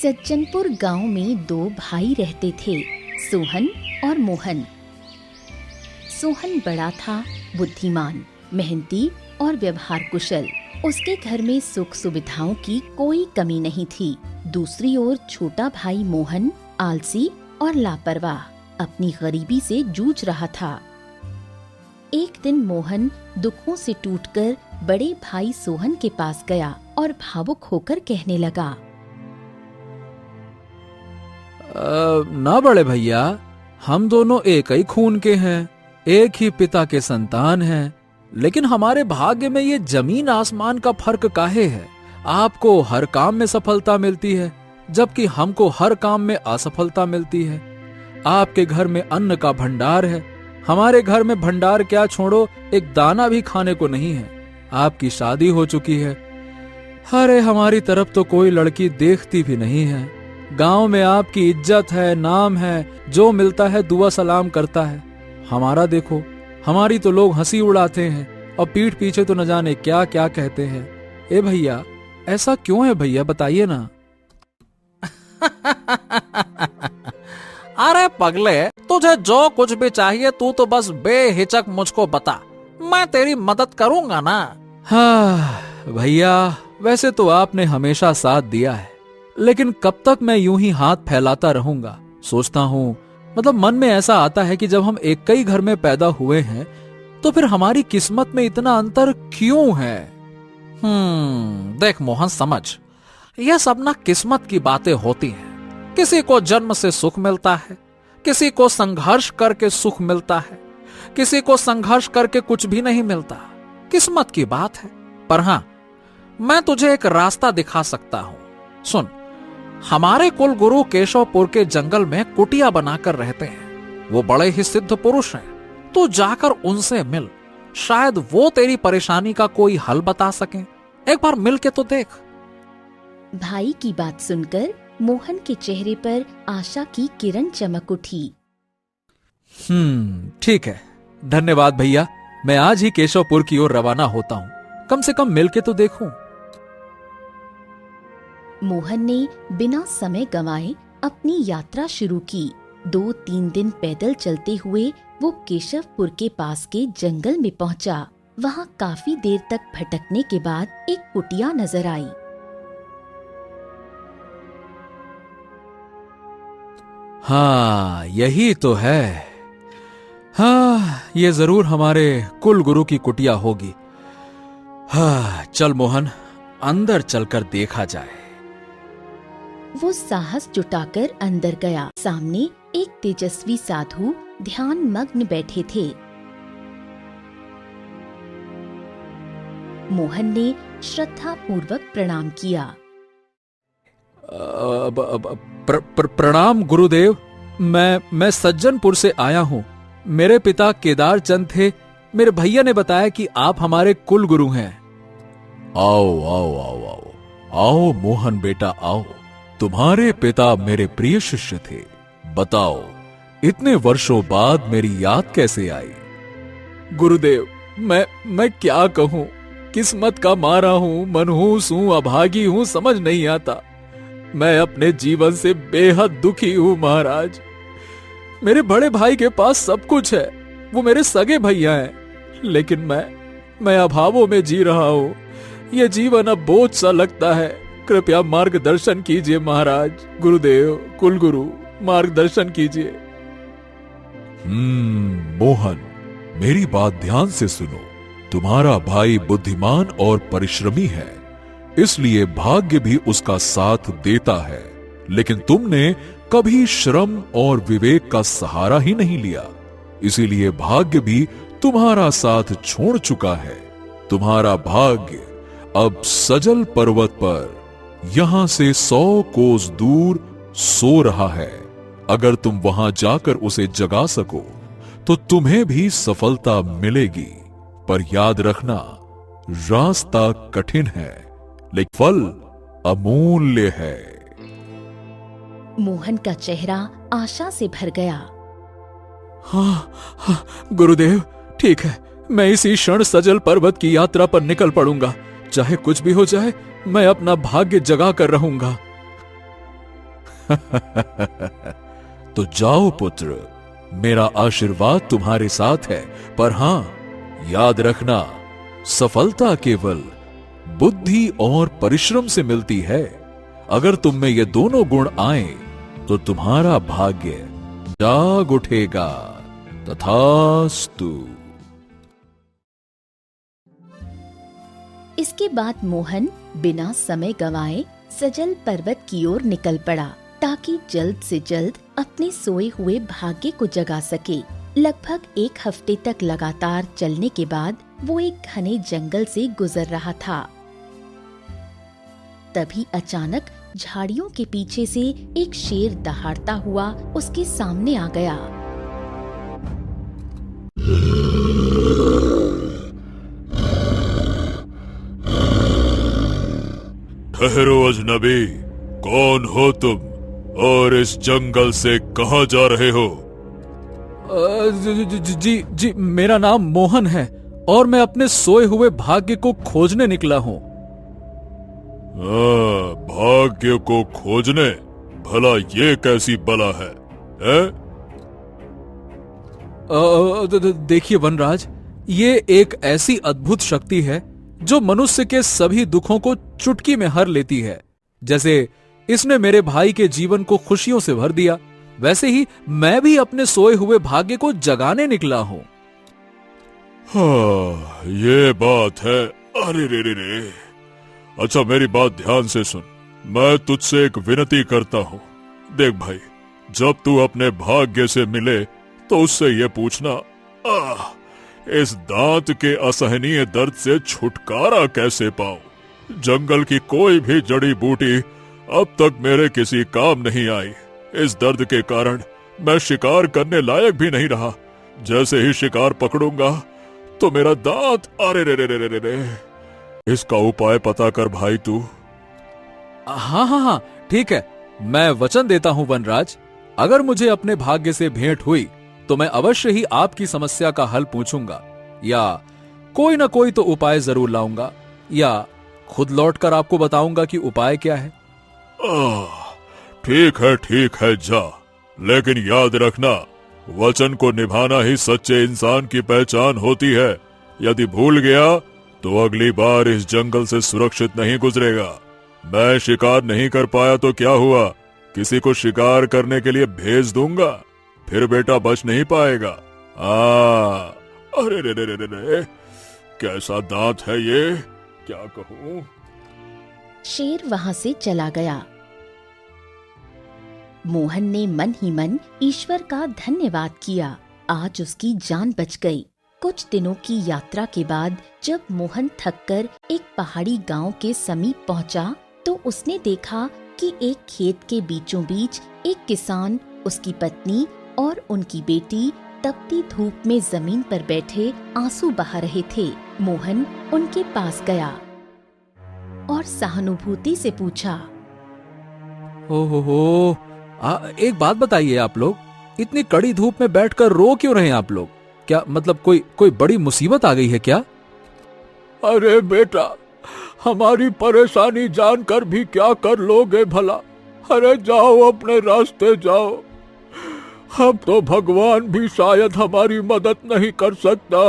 सज्जनपुर गांव में दो भाई रहते थे, सोहन और मोहन। सोहन बड़ा था, बुद्धिमान, मेहनती और व्यवहार कुशल। उसके घर में सुख सुविधाओं की कोई कमी नहीं थी। दूसरी ओर छोटा भाई मोहन आलसी और लापरवाह अपनी गरीबी से जूझ रहा था। एक दिन मोहन दुखों से टूटकर बड़े भाई सोहन के पास गया और भावुक होकर कहने लगा, ना बड़े भैया, हम दोनों एक ही खून के हैं, एक ही पिता के संतान हैं, लेकिन हमारे भाग्य में ये जमीन आसमान का फर्क काहे है। आपको हर काम में सफलता मिलती है, जबकि हमको हर काम में असफलता मिलती है। आपके घर में अन्न का भंडार है, हमारे घर में भंडार क्या छोड़ो, एक दाना भी खाने को नहीं है। आपकी शादी हो चुकी है, अरे हमारी तरफ तो कोई लड़की देखती भी नहीं है। गांव में आपकी इज्जत है, नाम है, जो मिलता है दुआ सलाम करता है। हमारा देखो, हमारी तो लोग हंसी उड़ाते हैं और पीठ पीछे तो न जाने क्या क्या कहते हैं। ए भैया, ऐसा क्यों है भैया, बताइए ना। अरे पगले, तुझे जो कुछ भी चाहिए तू तो बस बेहिचक मुझको बता, मैं तेरी मदद करूंगा ना। हाँ भैया, वैसे तो आपने हमेशा साथ दिया है, लेकिन कब तक मैं यूं ही हाथ फैलाता रहूंगा। सोचता हूँ, मतलब मन में ऐसा आता है कि जब हम एक ही घर में पैदा हुए हैं तो फिर हमारी किस्मत में इतना अंतर क्यों है। देख मोहन, समझ, यह सब ना किस्मत की बातें होती हैं। किसी को जन्म से सुख मिलता है, किसी को संघर्ष करके सुख मिलता है, किसी को संघर्ष करके कुछ भी नहीं मिलता। किस्मत की बात है। पर हां, मैं तुझे एक रास्ता दिखा सकता हूं। सुन, हमारे कुल गुरु केशवपुर के जंगल में कुटिया बनाकर रहते हैं। वो बड़े ही सिद्ध पुरुष हैं। तू जाकर उनसे मिल, शायद वो तेरी परेशानी का कोई हल बता सकें। एक बार मिल के तो देख। भाई की बात सुनकर मोहन के चेहरे पर आशा की किरण चमक उठी। ठीक है, धन्यवाद भैया। मैं आज ही केशवपुर की ओर रवाना होता हूँ, कम से कम मिल के तो देखूं। मोहन ने बिना समय गंवाए अपनी यात्रा शुरू की। 2-3 दिन पैदल चलते हुए वो केशवपुर के पास के जंगल में पहुंचा। वहां काफी देर तक भटकने के बाद एक कुटिया नजर आई। हाँ, यही तो है। हाँ, ये जरूर हमारे कुल गुरु की कुटिया होगी। हाँ, चल मोहन, अंदर चलकर देखा जाए। वो साहस जुटाकर अंदर गया। सामने एक तेजस्वी साधु ध्यान मग्न बैठे थे। मोहन ने श्रद्धा पूर्वक प्रणाम किया। प्रणाम गुरुदेव। मैं सज्जनपुर से आया हूँ। मेरे पिता केदार चंद थे। मेरे भैया ने बताया कि आप हमारे कुल गुरु हैं। आओ आओ आओ आओ आओ मोहन बेटा, आओ। तुम्हारे पिता मेरे प्रिय शिष्य थे। बताओ, इतने वर्षों बाद मेरी याद कैसे आई? गुरुदेव, मैं क्या कहूँ, किस्मत का मारा हूँ, मनहूस हूँ, अभागी हूँ, समझ नहीं आता। मैं अपने जीवन से बेहद दुखी हूँ महाराज। मेरे बड़े भाई के पास सब कुछ है, वो मेरे सगे भैया हैं, लेकिन मैं अभावों में जी रहा हूँ। ये जीवन अब बोझ सा लगता है। कृपया मार्गदर्शन कीजिए महाराज। गुरुदेव, कुलगुरु, मार्गदर्शन कीजिए। मोहन, मेरी बात ध्यान से सुनो। तुम्हारा भाई बुद्धिमान और परिश्रमी है, इसलिए भाग्य भी उसका साथ देता है, लेकिन तुमने कभी श्रम और विवेक का सहारा ही नहीं लिया, इसीलिए भाग्य भी तुम्हारा साथ छोड़ चुका है। तुम्हारा भाग्य अब सजल पर्वत पर यहां से 100 कोस दूर सो रहा है। अगर तुम वहां जाकर उसे जगा सको तो तुम्हें भी सफलता मिलेगी। पर याद रखना, रास्ता कठिन है लेकिन फल अमूल्य है। मोहन का चेहरा आशा से भर गया। हाँ, गुरुदेव, ठीक है, मैं इसी क्षण सजल पर्वत की यात्रा पर निकल पड़ूंगा। चाहे कुछ भी हो जाए, मैं अपना भाग्य जगा कर रहूंगा। तो जाओ पुत्र, मेरा आशीर्वाद तुम्हारे साथ है, पर हां, याद रखना, सफलता केवल बुद्धि और परिश्रम से मिलती है। अगर तुम में ये दोनों गुण आए तो तुम्हारा भाग्य जाग उठेगा। तथास्तु। इसके बाद मोहन बिना समय गंवाए सजल पर्वत की ओर निकल पड़ा ताकि जल्द से जल्द अपने सोए हुए भाग्य को जगा सके। लगभग 1 हफ्ते तक लगातार चलने के बाद वो एक घने जंगल से गुजर रहा था। तभी अचानक झाड़ियों के पीछे से एक शेर दहाड़ता हुआ उसके सामने आ गया। ठहरो अजनबी, कौन हो तुम और इस जंगल से कहां जा रहे हो? जी, मेरा नाम मोहन है और मैं अपने सोए हुए भाग्य को खोजने निकला हूँ। भाग्य को खोजने? भला ये कैसी बला है? देखिए वनराज, ये एक ऐसी अद्भुत शक्ति है जो मनुष्य के सभी दुखों को चुटकी में हर लेती है। जैसे इसने मेरे भाई के जीवन को खुशियों से भर दिया, वैसे ही मैं भी अपने सोए हुए भाग्य को जगाने निकला हूँ। हाँ, ये बात है। अरे रे रे रे। अच्छा, मेरी बात ध्यान से सुन। मैं तुझसे एक विनती करता हूँ। देख भाई, जब तू अपने भाग्य से मिले तो उससे ये पूछना, इस दांत के असहनीय दर्द से छुटकारा कैसे पाऊं? जंगल की कोई भी जड़ी बूटी अब तक मेरे किसी काम नहीं आई। इस दर्द के कारण मैं शिकार करने लायक भी नहीं रहा। जैसे ही शिकार पकड़ूंगा तो मेरा दांत, अरे रे रे रे रे रे। इसका उपाय पता कर भाई तू। हाँ, ठीक है। मैं वचन देता हूँ वनराज, अगर मुझे अपने भाग्य से भेंट हुई तो मैं अवश्य ही आपकी समस्या का हल पूछूंगा, या कोई ना कोई तो उपाय जरूर लाऊंगा, या खुद लौटकर आपको बताऊंगा कि उपाय क्या है। ठीक है, जा। लेकिन याद रखना, वचन को निभाना ही सच्चे इंसान की पहचान होती है। यदि भूल गया तो अगली बार इस जंगल से सुरक्षित नहीं गुजरेगा। मैं शिकार नहीं कर पाया तो क्या हुआ, किसी को शिकार करने के लिए भेज दूंगा, फिर बेटा बच नहीं पाएगा। अरे रे रे रे रे, कैसा दांत है ये, क्या कहूं। शेर वहां से चला गया। मोहन ने मन ही मन ईश्वर का धन्यवाद किया। आज उसकी जान बच गई। कुछ दिनों की यात्रा के बाद जब मोहन थककर एक पहाड़ी गांव के समीप पहुंचा तो उसने देखा कि एक खेत के बीचों बीच एक किसान, उसकी पत्नी और उनकी बेटी तपती धूप में जमीन पर बैठे आंसू बहा रहे थे। मोहन उनके पास गया और सहानुभूति से पूछा, ओहो, एक बात बताइए, आप लोग इतनी कड़ी धूप में बैठकर रो क्यों रहे हैं आप लोग? क्या मतलब कोई बड़ी मुसीबत आ गई है क्या? अरे बेटा, हमारी परेशानी जानकर भी क्या कर लोगे भला? अरे जाओ, अपने रास्ते जाओ। अब तो भगवान भी शायद हमारी मदद नहीं कर सकता।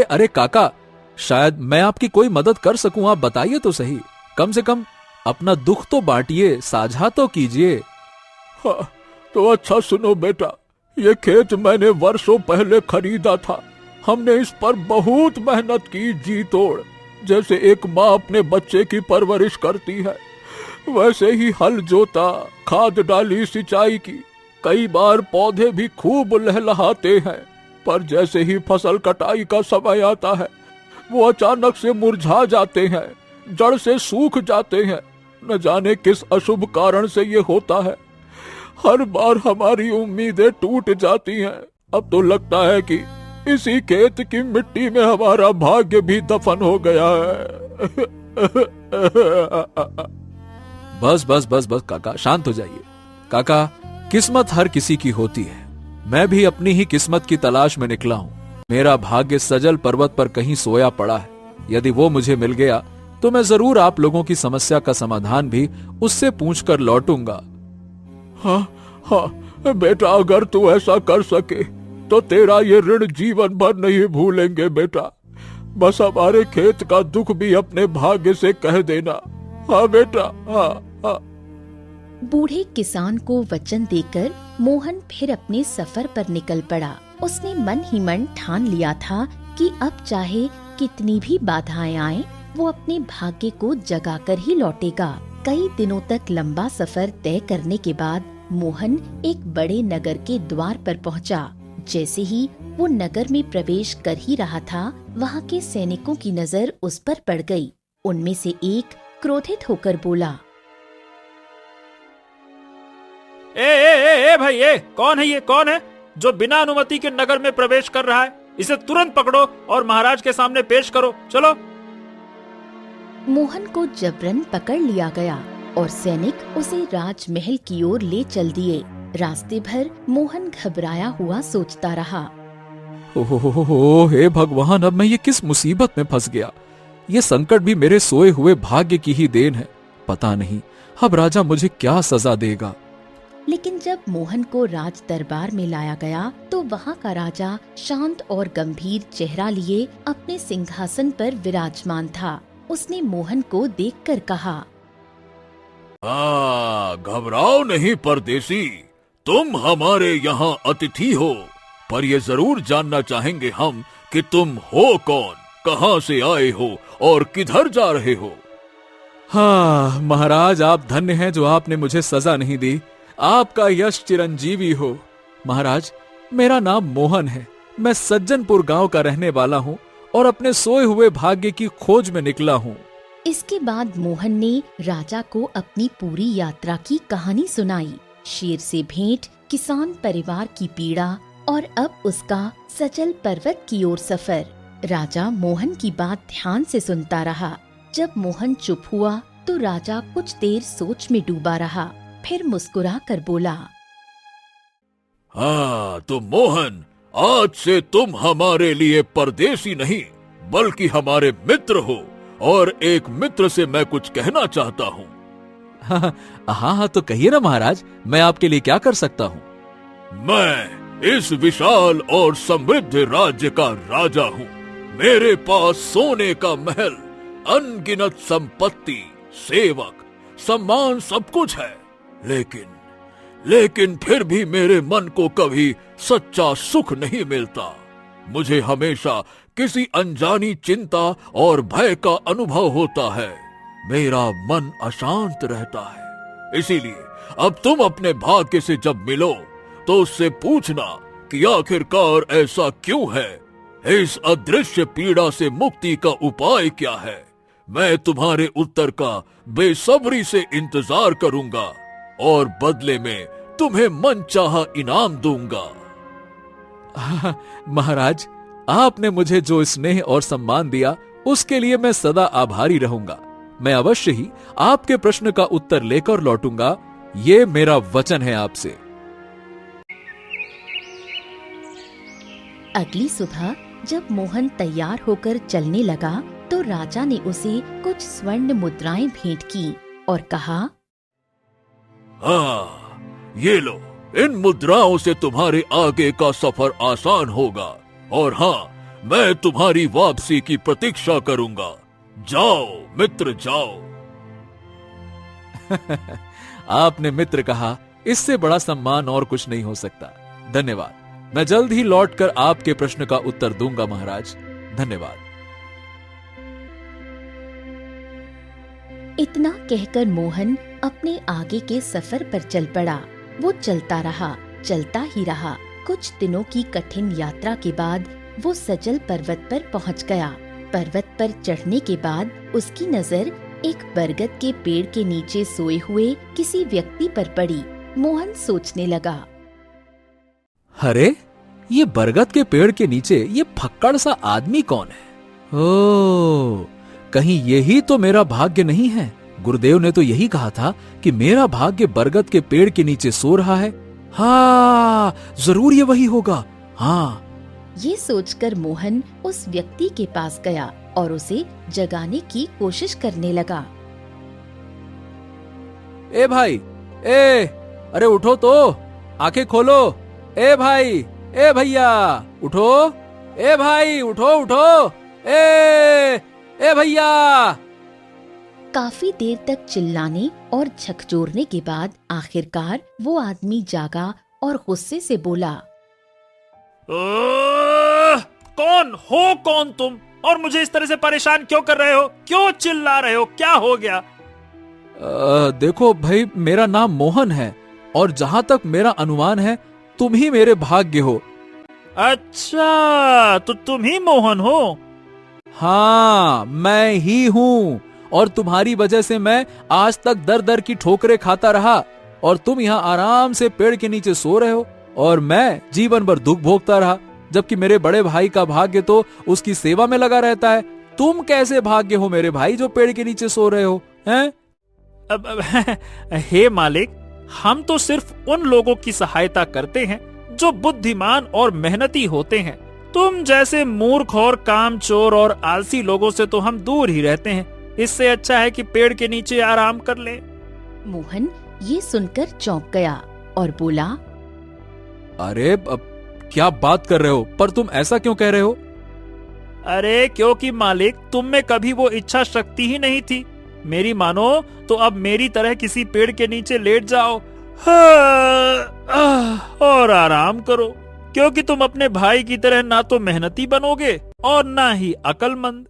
अरे काका, शायद मैं आपकी कोई मदद कर सकूं। आप बताइए तो सही, कम से कम अपना दुख तो बांटिए, साझा तो कीजिए। हाँ, तो अच्छा सुनो बेटा, ये खेत मैंने वर्षों पहले खरीदा था। हमने इस पर बहुत मेहनत की, जी तोड़। जैसे एक माँ अपने बच्चे की परवरिश करती है, वैसे ही हल जोता, खाद डाली, सिंचाई की। कई बार पौधे भी खूब लहलहाते हैं, पर जैसे ही फसल कटाई का समय आता है वो अचानक से मुरझा जाते हैं, जड़ से सूख जाते हैं। न जाने किस अशुभ कारण से ये होता है। हर बार हमारी उम्मीदें टूट जाती हैं। अब तो लगता है कि इसी खेत की मिट्टी में हमारा भाग्य भी दफन हो गया है। बस काका, शांत हो जाइए। काका, किस्मत हर किसी की होती है। मैं भी अपनी ही किस्मत की तलाश में निकला हूँ। मेरा भाग्य सजल पर्वत पर कहीं सोया पड़ा है। यदि वो मुझे मिल गया तो मैं जरूर आप लोगों की समस्या का समाधान भी उससे पूछकर लौटूंगा। हाँ हाँ बेटा, अगर तू ऐसा कर सके तो तेरा ये ऋण जीवन भर नहीं भूलेंगे बेटा। बस हमारे खेत का दुख भी अपने भाग्य से कह देना। हाँ बेटा, हाँ हाँ। बूढ़े किसान को वचन देकर मोहन फिर अपने सफर पर निकल पड़ा। उसने मन ही मन ठान लिया था कि अब चाहे कितनी भी बाधाएं आए, वो अपने भाग्य को जगाकर ही लौटेगा। कई दिनों तक लंबा सफर तय करने के बाद मोहन एक बड़े नगर के द्वार पर पहुंचा। जैसे ही वो नगर में प्रवेश कर ही रहा था, वहाँ के सैनिकों की नजर उस पर पड़ गई। उनमें से एक क्रोधित होकर बोला, ए भाई, कौन है ये? कौन है जो बिना अनुमति के नगर में प्रवेश कर रहा है? इसे तुरंत पकड़ो और महाराज के सामने पेश करो। चलो। मोहन को जबरन पकड़ लिया गया और सैनिक उसे राजमहल की ओर ले चल दिए। रास्ते भर मोहन घबराया हुआ सोचता रहा, ओहो, हे भगवान, अब मैं ये किस मुसीबत में फंस गया। ये संकट भी मेरे सोए हुए भाग्य की ही देन है। पता नहीं अब राजा मुझे क्या सजा देगा। लेकिन जब मोहन को राज दरबार में लाया गया तो वहाँ का राजा शांत और गंभीर चेहरा लिए अपने सिंहासन पर विराजमान था। उसने मोहन को देखकर कहा, घबराओ नहीं परदेसी, तुम हमारे यहाँ अतिथि हो, पर ये जरूर जानना चाहेंगे हम कि तुम हो कौन, कहाँ से आए हो और किधर जा रहे हो। हाँ महाराज, आप धन्य हैं जो आपने मुझे सजा नहीं दी। आपका यश चिरंजीवी हो। महाराज, मेरा नाम मोहन है। मैं सज्जनपुर गांव का रहने वाला हूँ और अपने सोए हुए भाग्य की खोज में निकला हूँ। इसके बाद मोहन ने राजा को अपनी पूरी यात्रा की कहानी सुनाई। शेर से भेंट, किसान परिवार की पीड़ा और अब उसका सचल पर्वत की ओर सफर। राजा मोहन की बात ध्यान से सुनता रहा। जब मोहन चुप हुआ तो राजा कुछ देर सोच में डूबा रहा, फिर मुस्कुरा कर बोला, हाँ तो मोहन, आज से तुम हमारे लिए परदेसी नहीं बल्कि हमारे मित्र हो, और एक मित्र से मैं कुछ कहना चाहता हूँ। हाँ, तो कहिए ना महाराज, मैं आपके लिए क्या कर सकता हूँ। मैं इस विशाल और समृद्ध राज्य का राजा हूँ। मेरे पास सोने का महल, अनगिनत संपत्ति, सेवक, सम्मान सब कुछ है, लेकिन फिर भी मेरे मन को कभी सच्चा सुख नहीं मिलता। मुझे हमेशा किसी अनजानी चिंता और भय का अनुभव होता है। मेरा मन अशांत रहता है। इसीलिए अब तुम अपने भाग्य से जब मिलो तो उससे पूछना कि आखिरकार ऐसा क्यों है। इस अदृश्य पीड़ा से मुक्ति का उपाय क्या है। मैं तुम्हारे उत्तर का बेसब्री से इंतजार करूंगा और बदले में तुम्हें मनचाहा इनाम दूंगा। महाराज, आपने मुझे जो स्नेह और सम्मान दिया उसके लिए मैं सदा आभारी रहूंगा। मैं अवश्य ही आपके प्रश्न का उत्तर लेकर लौटूंगा। ये मेरा वचन है आपसे। अगली सुबह जब मोहन तैयार होकर चलने लगा तो राजा ने उसे कुछ स्वर्ण मुद्राएं भेंट की और कहा, हाँ, ये लो, इन मुद्राओं से तुम्हारे आगे का सफर आसान होगा। और हाँ, मैं तुम्हारी वापसी की प्रतीक्षा करूंगा। जाओ मित्र, जाओ। आपने मित्र कहा, इससे बड़ा सम्मान और कुछ नहीं हो सकता। धन्यवाद। मैं जल्द ही लौटकर आपके प्रश्न का उत्तर दूंगा महाराज। धन्यवाद। इतना कहकर मोहन अपने आगे के सफर पर चल पड़ा। वो चलता ही रहा। कुछ दिनों की कठिन यात्रा के बाद वो सजल पर्वत पर पहुंच गया। पर्वत पर चढ़ने के बाद उसकी नजर एक बरगद के पेड़ के नीचे सोए हुए किसी व्यक्ति पर पड़ी। मोहन सोचने लगा, अरे, ये बरगद के पेड़ के नीचे ये फक्कड़ सा आदमी कौन है? ओह, कहीं यही तो मेरा भाग्य नहीं है। गुरुदेव ने तो यही कहा था कि मेरा भाग्य बरगद के पेड़ के नीचे सो रहा है। हाँ, जरूर ये वही होगा। हाँ। ये सोचकर मोहन उस व्यक्ति के पास गया। और उसे जगाने की कोशिश करने लगा। ए भाई, अरे उठो तो, आंखें खोलो। ए भाई, ए भैया उठो। ए भाई उठो उठो। ए भैया। काफी देर तक चिल्लाने और झकझोरने के बाद आखिरकार वो आदमी जागा और गुस्से से बोला, कौन तुम, और मुझे इस तरह से परेशान क्यों कर रहे हो? क्यों चिल्ला रहे हो? क्या हो गया? देखो भाई, मेरा नाम मोहन है और जहाँ तक मेरा अनुमान है तुम ही मेरे भाग्य हो। अच्छा, तो तुम ही मोहन हो? हाँ, मैं ही हूँ और तुम्हारी वजह से मैं आज तक दर दर की ठोकरें खाता रहा और तुम यहाँ आराम से पेड़ के नीचे सो रहे हो और मैं जीवन भर दुख भोगता रहा, जबकि मेरे बड़े भाई का भाग्य तो उसकी सेवा में लगा रहता है। तुम कैसे भाग्य हो मेरे भाई जो पेड़ के नीचे सो रहे हो? हैं? हे मालिक, हम तो सिर्फ उन लोगों की सहायता करते हैं जो बुद्धिमान और मेहनती होते हैं। तुम जैसे मूर्ख और कामचोर और आलसी लोगों से तो हम दूर ही रहते हैं। इससे अच्छा है कि पेड़ के नीचे आराम कर ले। मोहन ये सुनकर चौंक गया और बोला, अरे क्या बात कर रहे हो? पर तुम ऐसा क्यों कह रहे हो? अरे क्योंकि मालिक, तुम में कभी वो इच्छा शक्ति ही नहीं थी। मेरी मानो तो अब मेरी तरह किसी पेड़ के नीचे लेट जाओ और आराम करो, क्योंकि तुम अपने भाई की तरह ना तो मेहनती बनोगे और ना ही अक्लमंद।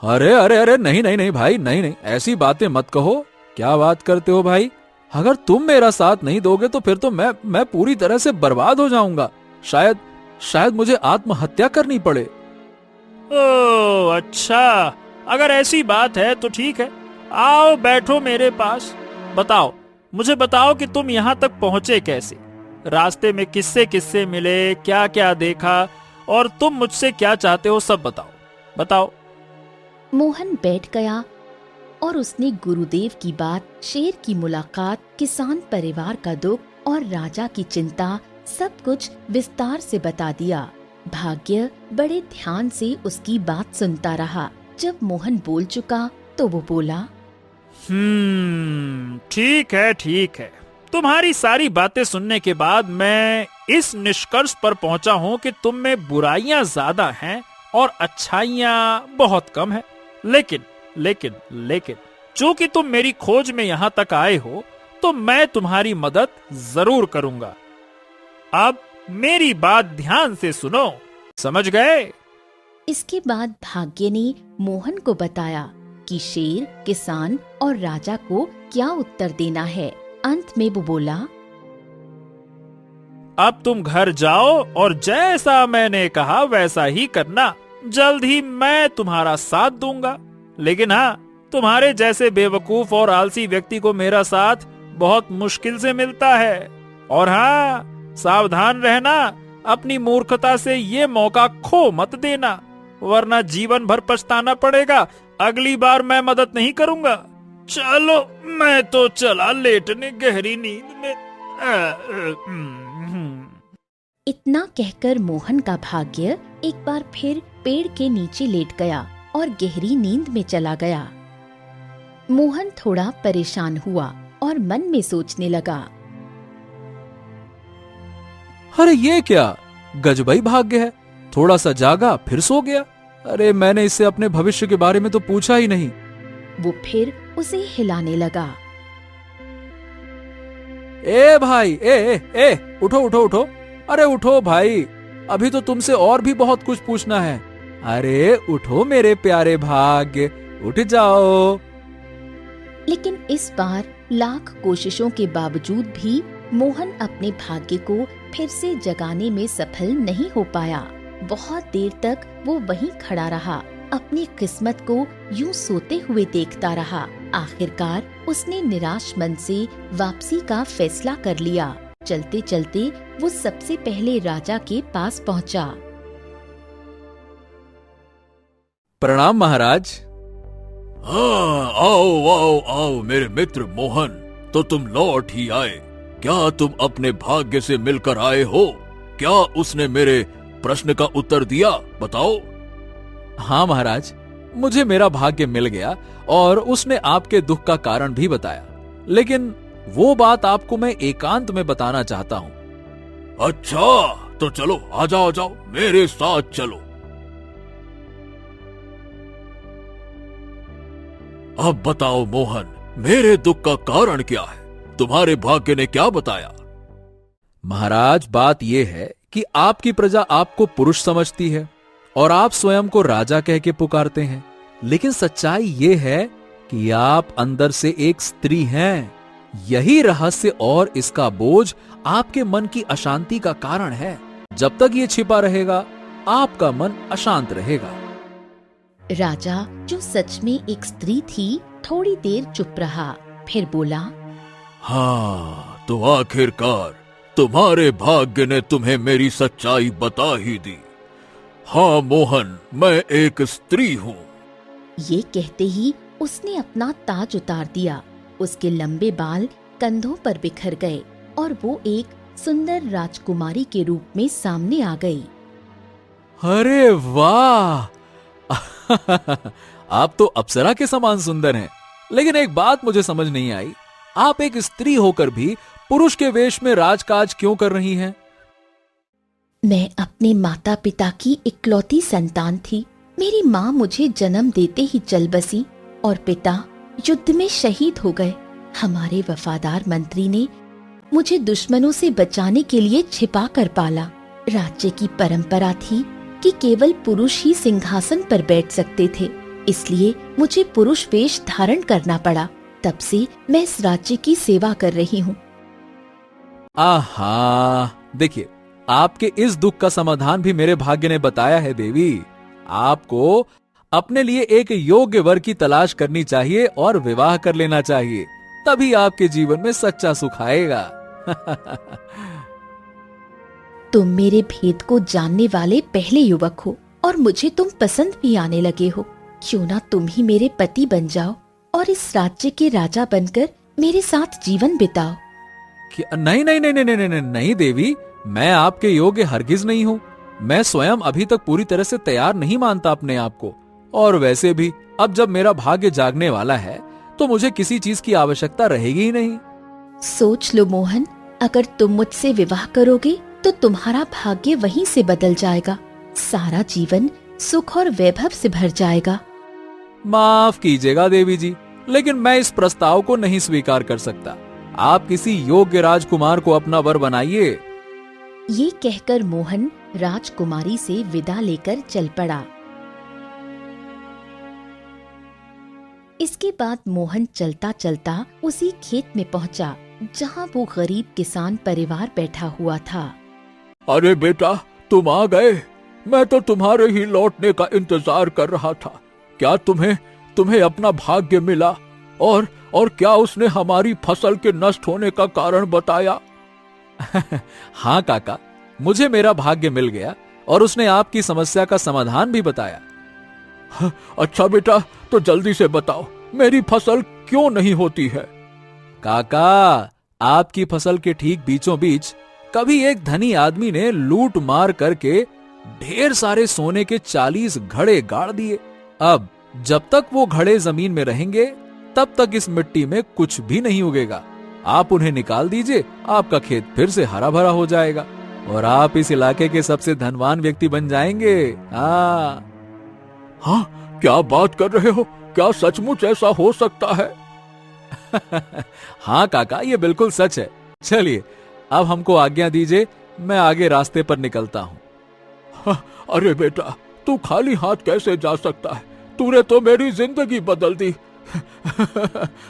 अरे अरे अरे, नहीं भाई, नहीं, ऐसी बातें मत कहो। क्या बात करते हो भाई? अगर तुम मेरा साथ नहीं दोगे तो फिर तो मैं पूरी तरह से बर्बाद हो जाऊंगा। शायद मुझे आत्महत्या करनी पड़े। ओह अच्छा, अगर ऐसी बात है तो ठीक है, आओ बैठो मेरे पास। मुझे बताओ कि तुम यहाँ तक पहुँचे कैसे? रास्ते में किससे किससे मिले, क्या क्या देखा और तुम मुझसे क्या चाहते हो, सब बताओ। मोहन बैठ गया और उसने गुरुदेव की बात, शेर की मुलाकात, किसान परिवार का दुख और राजा की चिंता सब कुछ विस्तार से बता दिया। भाग्य बड़े ध्यान से उसकी बात सुनता रहा। जब मोहन बोल चुका तो वो बोला, ठीक है। तुम्हारी सारी बातें सुनने के बाद मैं इस निष्कर्ष पर पहुंचा हूं कि तुम में बुराइयां ज्यादा हैं और अच्छाइयां बहुत कम है। लेकिन चूंकि तुम मेरी खोज में यहाँ तक आए हो तो मैं तुम्हारी मदद जरूर करूंगा। अब मेरी बात ध्यान से सुनो, समझ गए? इसके बाद भाग्य ने मोहन को बताया कि शेर, किसान और राजा को क्या उत्तर देना है। अंत में वो बोला, अब तुम घर जाओ और जैसा मैंने कहा वैसा ही करना। जल्द ही मैं तुम्हारा साथ दूंगा। लेकिन हाँ, तुम्हारे जैसे बेवकूफ और आलसी व्यक्ति को मेरा साथ बहुत मुश्किल से मिलता है। और हाँ, सावधान रहना, अपनी मूर्खता से ये मौका खो मत देना, वरना जीवन भर पछताना पड़ेगा। अगली बार मैं मदद नहीं करूंगा। चलो, मैं तो चला लेटने गहरी नींद में। इतना कहकर मोहन का भाग्य एक बार फिर पेड़ के नीचे लेट गया और गहरी नींद में चला गया। मोहन थोड़ा परेशान हुआ और मन में सोचने लगा, अरे ये क्या गजबई भाग्य है, थोड़ा सा जागा फिर सो गया। अरे मैंने इससे अपने भविष्य के बारे में तो पूछा ही नहीं। वो फिर उसे हिलाने लगा। ए भाई, ए उठो। अरे उठो भाई, अभी तो तुमसे और भी बहुत कुछ पूछना है। अरे उठो मेरे प्यारे भाग्य, उठ जाओ। लेकिन इस बार लाख कोशिशों के बावजूद भी मोहन अपने भाग्य को फिर से जगाने में सफल नहीं हो पाया। बहुत देर तक वो वहीं खड़ा रहा, अपनी किस्मत को यूं सोते हुए देखता रहा। आखिरकार उसने निराश मन से वापसी का फैसला कर लिया। चलते चलते वो सबसे पहले राजा के पास पहुंचा। प्रणाम महाराज। हाँ, आओ मेरे मित्र मोहन, तो तुम लौट ही आए। क्या तुम अपने भाग्य से मिलकर आए हो? क्या उसने मेरे प्रश्न का उत्तर दिया? बताओ। हाँ महाराज, मुझे मेरा भाग्य मिल गया और उसने आपके दुख का कारण भी बताया, लेकिन वो बात आपको मैं एकांत में बताना चाहता हूँ। अच्छा, तो चलो, आ जाओ मेरे साथ चलो। अब बताओ मोहन, मेरे दुख का कारण क्या है? तुम्हारे भाग्य ने क्या बताया? महाराज, बात यह है कि आपकी प्रजा आपको पुरुष समझती है और आप स्वयं को राजा कह के पुकारते हैं, लेकिन सच्चाई यह है कि आप अंदर से एक स्त्री हैं। यही रहस्य और इसका बोझ आपके मन की अशांति का कारण है। जब तक ये छिपा रहेगा, आपका मन अशांत रहेगा। राजा, जो सच में एक स्त्री थी, थोड़ी देर चुप रहा, फिर बोला, हाँ, तो आखिरकार तुम्हारे भाग्य ने तुम्हें मेरी सच्चाई बता ही दी। हाँ मोहन, मैं एक स्त्री हूँ। ये कहते ही उसने अपना ताज उतार दिया। उसके लंबे बाल कंधों पर बिखर गए और वो एक सुंदर राजकुमारी के रूप में सामने आ गई। अरे वाह! आप तो अप्सरा के समान सुंदर हैं, लेकिन एक बात मुझे समझ नहीं आई, आप एक स्त्री होकर भी पुरुष के वेश में राजकाज क्यों कर रही हैं? मैं अपने माता पिता की इकलौती संतान थी। मेरी माँ मुझे जन्म देते ही चल बसी और पिता युद्ध में शहीद हो गए। हमारे वफादार मंत्री ने मुझे दुश्मनों से बचाने के लिए छिपा कर पाला। राज्य की परंपरा थी कि केवल पुरुष ही सिंहासन पर बैठ सकते थे, इसलिए मुझे पुरुष वेश धारण करना पड़ा। तब से मैं इस राज्य की सेवा कर रही हूँ। आहा, देखिए, आपके इस दुख का समाधान भी मेरे भाग्य ने बताया है देवी। आपको अपने लिए एक योग्य वर की तलाश करनी चाहिए और विवाह कर लेना चाहिए, तभी आपके जीवन में सच्चा सुख आएगा। तुम मेरे भेद को जानने वाले पहले युवक हो और मुझे तुम पसंद भी आने लगे हो। क्यों ना तुम ही मेरे पति बन जाओ और इस राज्य के राजा बनकर मेरे साथ जीवन बिताओ। नहीं नहीं नहीं नहीं नहीं नहीं नहीं देवी, मैं आपके योग्य हरगिज नहीं हूँ। मैं स्वयं अभी तक पूरी तरह से तैयार नहीं मानता अपने आप को, और वैसे भी अब जब मेरा भाग्य जागने वाला है तो मुझे किसी चीज की आवश्यकता रहेगी ही नहीं। सोच लो मोहन, अगर तुम मुझसे विवाह करोगे तो तुम्हारा भाग्य वहीं से बदल जाएगा। सारा जीवन सुख और वैभव से भर जाएगा। माफ कीजिएगा देवी जी, लेकिन मैं इस प्रस्ताव को नहीं स्वीकार कर सकता। आप किसी योग्य राजकुमार को अपना वर बनाइए। ये कहकर मोहन राजकुमारी से विदा लेकर चल पड़ा। इसके बाद मोहन चलता चलता उसी खेत में पहुंचा जहां वो गरीब किसान परिवार बैठा हुआ था। अरे बेटा, तुम आ गए। मैं तो तुम्हारे ही लौटने का इंतजार कर रहा था। क्या तुम्हें अपना भाग्य मिला? और क्या उसने हमारी फसल के नष्ट होने का कारण बताया? हाँ काका, मुझे मेरा भाग्य मिल गया और उसने आपकी समस्या का समाधान भी बताया। अच्छा बेटा, तो जल्दी से बताओ, मेरी फसल क्यों नहीं होती है? काका, आपकी फसल के ठीक बीचों बीच कभी एक धनी आदमी ने लूट मार करके ढेर सारे सोने के 40 घड़े गाड़ दिए। अब जब तक वो घड़े जमीन में रहेंगे तब तक इस मिट्टी में कुछ भी नहीं उगेगा। आप उन्हें निकाल दीजिए, आपका खेत फिर से हरा भरा हो जाएगा और आप इस इलाके के सबसे धनवान व्यक्ति बन जाएंगे। हाँ, क्या बात कर रहे हो? क्या सचमुच ऐसा हो सकता है? हाँ काका, ये बिल्कुल सच है। चलिए, अब हमको आज्ञा दीजिए, मैं आगे रास्ते पर निकलता हूँ। अरे बेटा, तू खाली हाथ कैसे जा सकता है? तूने तो मेरी जिंदगी बदल दी।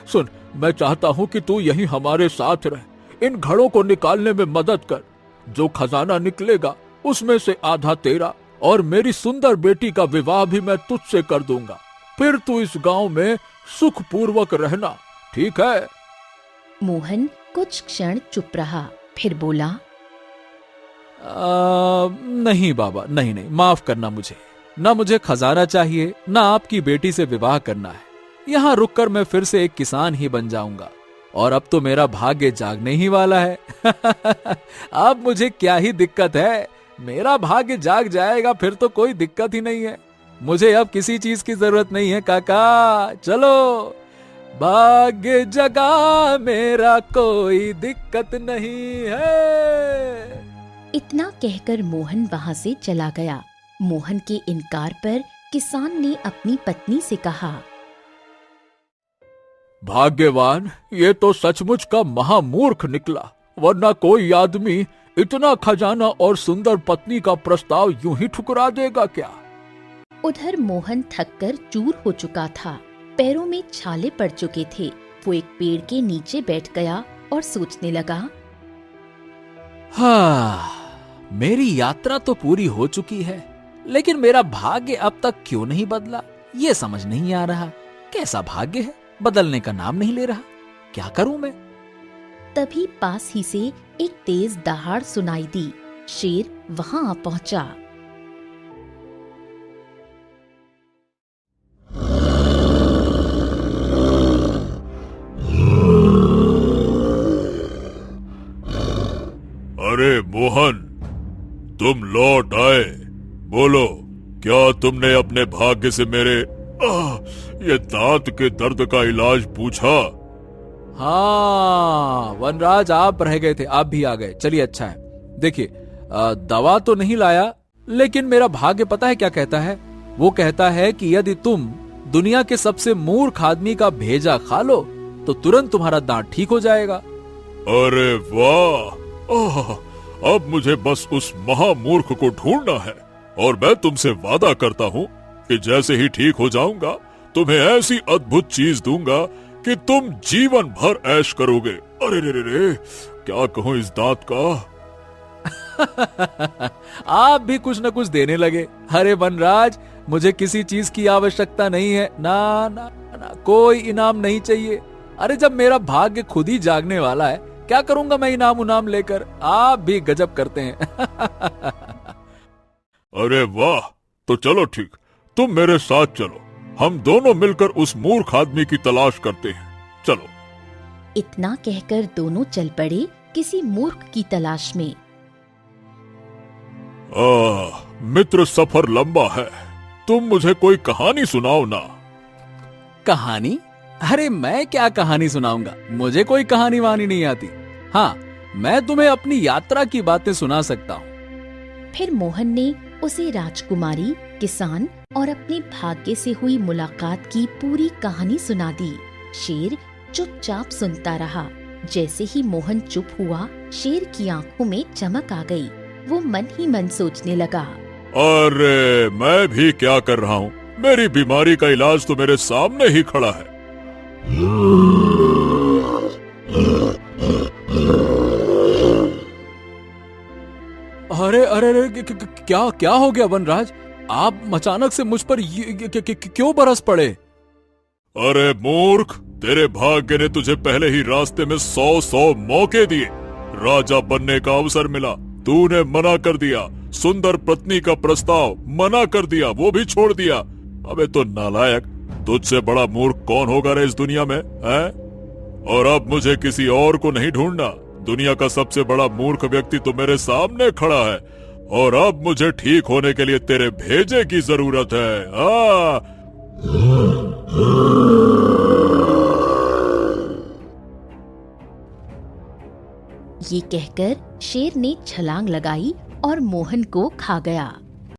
सुन, मैं चाहता हूँ कि तू यहीं हमारे साथ रह, इन घड़ों को निकालने में मदद कर। जो खजाना निकलेगा उसमें से आधा तेरा, और मेरी सुंदर बेटी का विवाह भी मैं तुझसे कर दूंगा। फिर तू इस गांव में सुख पूर्वक रहना, ठीक है? मोहन कुछ क्षण चुप रहा, फिर बोला, नहीं बाबा, नहीं, माफ करना मुझे। ना मुझे खजाना चाहिए, ना आपकी बेटी से विवाह करना है। यहाँ रुककर मैं फिर से एक किसान ही बन जाऊंगा, और अब तो मेरा भाग्य जागने ही वाला है। अब मुझे क्या ही दिक्कत है? मेरा भाग्य जाग जाएगा, फिर तो कोई दिक्कत ही नहीं है। मुझे अब किसी चीज की जरूरत नहीं है काका, चलो। भाग्य जगा मेरा, कोई दिक्कत नहीं है। इतना कहकर मोहन वहां से चला गया। मोहन के इनकार पर किसान ने अपनी पत्नी से कहा, भाग्यवान, ये तो सचमुच का महामूर्ख निकला, वरना कोई आदमी इतना खजाना और सुंदर पत्नी का प्रस्ताव यूं ही ठुकरा देगा क्या? उधर मोहन थककर चूर हो चुका था, पैरों में छाले पड़ चुके थे। वो एक पेड़ के नीचे बैठ गया और सोचने लगा, हाँ, मेरी यात्रा तो पूरी हो चुकी है, लेकिन मेरा भाग्य अब तक क्यों नहीं बदला, ये समझ नहीं आ रहा। कैसा भाग्य है, बदलने का नाम नहीं ले रहा। क्या करूं मैं? तभी पास ही से एक तेज दहाड़ सुनाई दी। शेर वहां आ पहुंचा। अरे मोहन, तुम लौट आए। बोलो, क्या तुमने अपने भाग्य से मेरे ये दांत के दर्द का इलाज पूछा? हाँ वनराज, आप रह गए थे, आप भी आ गए। चलिए अच्छा है। देखिए, दवा तो नहीं लाया, लेकिन मेरा भाग्य पता है क्या कहता है? वो कहता है कि यदि तुम दुनिया के सबसे मूर्ख आदमी का भेजा खा लो तो तुरंत तुम्हारा दांत ठीक हो जाएगा। अरे वाह! अब मुझे बस उस महामूर्ख को ढूंढना है, और मैं तुमसे वादा करता हूँ कि जैसे ही ठीक हो जाऊंगा तुम्हें ऐसी अद्भुत चीज दूंगा कि तुम जीवन भर ऐश करोगे। अरे रे रे रे, क्या कहूँ इस दांत का। आप भी कुछ न कुछ देने लगे। अरे वनराज, मुझे किसी चीज की आवश्यकता नहीं है, ना ना ना, कोई इनाम नहीं चाहिए। अरे जब मेरा भाग्य खुद ही जागने वाला है, क्या करूंगा मैं इनाम उनाम लेकर? आप भी गजब करते हैं। अरे वाह, तो चलो ठीक, तुम मेरे साथ चलो, हम दोनों मिलकर उस मूर्ख आदमी की तलाश करते हैं। चलो। इतना कहकर दोनों चल पड़े किसी मूर्ख की तलाश में। मित्र, सफर लंबा है, तुम मुझे कोई कहानी सुनाओ ना। कहानी? अरे मैं क्या कहानी सुनाऊंगा, मुझे कोई कहानी वानी नहीं आती। हाँ, मैं तुम्हें अपनी यात्रा की बातें सुना सकता हूँ। फिर मोहन ने उसे राजकुमारी, किसान और अपने भाग्य से हुई मुलाकात की पूरी कहानी सुना दी। शेर चुपचाप सुनता रहा। जैसे ही मोहन चुप हुआ, शेर की आंखों में चमक आ गई। वो मन ही मन सोचने लगा, अरे मैं भी क्या कर रहा हूँ, मेरी बीमारी का इलाज तो मेरे सामने ही खड़ा है। अरे अरे अरे, क्या क्या हो गया वनराज? आप अचानक से मुझ पर क्यों बरस पड़े? अरे मूर्ख, तेरे भाग्य ने तुझे पहले ही रास्ते में 100 मौके दिए। राजा बनने का अवसर मिला, तूने मना कर दिया। सुंदर पत्नी का प्रस्ताव मना कर दिया, वो भी छोड़ दिया। अबे तो नालायक, तुझसे बड़ा मूर्ख कौन होगा रे इस दुनिया में, हैं? और अब मुझे किसी और को नहीं ढूंढना, दुनिया का सबसे बड़ा मूर्ख व्यक्ति तो मेरे सामने खड़ा है, और अब मुझे ठीक होने के लिए तेरे भेजे की जरूरत है। ये कहकर शेर ने छलांग लगाई और मोहन को खा गया।